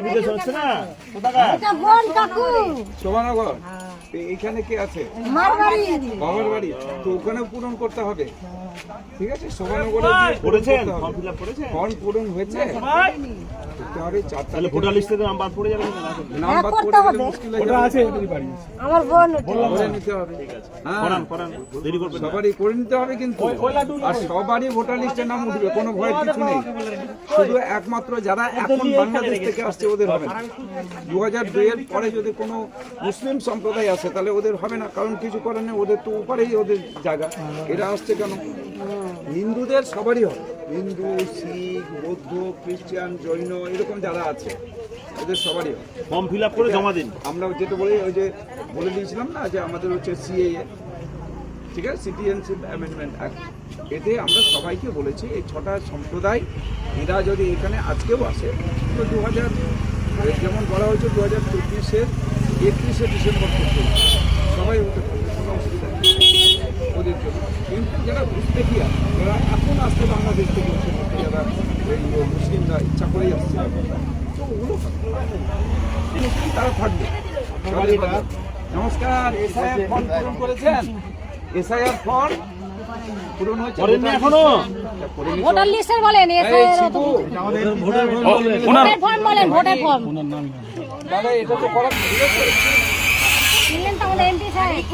বিদেশ হচ্ছে না কোথাকার? এটা বোন কাকু শোভানগর। এইখানে কে আছে? মারবাড়ি। বাবার বাড়ি। তো ওখানে পূরণ করতে হবে, ঠিক আছে? শোভানগরে করেছেন? ফর্ম ফিল আপ করেছেন? ফর্ম পূরণ হয়েছে, সবাই? করতে হবে। 4 তাহলে ভোটার লিস্টে তো নাম বাদ পড়ে যাবে না? নাম বাদ করতে পড়ে হবে। গেলে মুশকিল হয়ে যাবে। আমার বোন করে নিতে হবে। হ্যাঁ, করান করান, দেরি করবেন না। সবারই করে নিতে হবে কিন্তু। আর সবারই ভোটার লিস্টে নাম উঠবে, কোনো ভয়ের কিছু নেই। শুধু একমাত্র যারা এখন বাংলাদেশ থেকে আসছে ওদের হবে না। 2002 এর পরে যদি কোনো মুসলিম সম্প্রদায় আসে তাহলে ওদের হবে না, কারণ কিছু করার নেই, ওদের তো উপরেই ওদের জায়গা। এরা আসছে কেন? হিন্দুদের সবারই হবে, হিন্দু, শিখ, বৌদ্ধ, খ্রিস্টান, জৈন, এরকম যারা আছে ওদের সবারই হবে। ফর্ম ফিল আপ করে জমা দিন। আমরা যেটা বলি, ওই যে বলে দিয়েছিলাম না যে আমাদের হচ্ছে সিএএ, ঠিক আছে, সিটিজেনশিপ অ্যামেন্ডমেন্ট অ্যাক্ট, এতে আমরা সবাইকে বলেছি এই 6টা সম্প্রদায় এরা যদি এখানে আজকেও আসে তো 2000 যেমন বলা হয়েছে 2024-এর 31শে ডিসেম্বর পর্যন্ত সবাই ওটা করবে, কোনো অসুবিধা নেই ওদের জন্য। কিন্তু যারা উজবেকিয়া, যারা এখন আসছে বাংলাদেশ থেকে, যারা এই মুসলিমরা ইচ্ছা করেই আসছে, তো ওগুলো মুসলিম তারা থাকবে। নমস্কার। এসআইআর ফর্ম পূরণ করেছেন? এসআইআর ফর্ম পূরণ হয়েছে? করেননি এখনো? ভোটার লিস্টের বলেন এই এসআইআর শিবু, ভোটার ফর্ম বলেন ভোটার ফর্ম দাদা এটা তো করা ঠিক আছে। নিলেন তাহলে এমপি সাহেব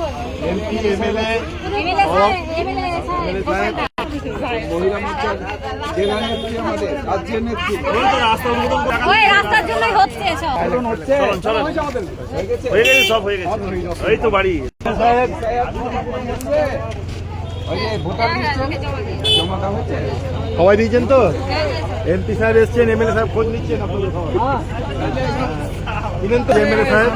এমএলএ এমএলএ সাহেব মহিলা মোর্চার জেলা নেত্রী, আমাদের রাজ্যের নেত্রী ওই তো রাস্তা উদ্বোধন করে ওই রাস্তার জন্যই হচ্ছে এসব পূরণ হচ্ছে। চলুন, চলুন। হয়ে গেছে? হয়ে গেছে, সব হয়ে গেছে। এই তো বাড়ি। SIR পূরণ হয়েছে? ওই যে ভোটার লিস্টে জমা দেওয়া হয়েছে? সবাই দিয়েছেন তো? এমপি সাহেব এসছেন, এমএলএ সাহেব খোঁজ নিচ্ছেন আপনাদের সবাই। দিলেন তো এমএলএ সাহেব?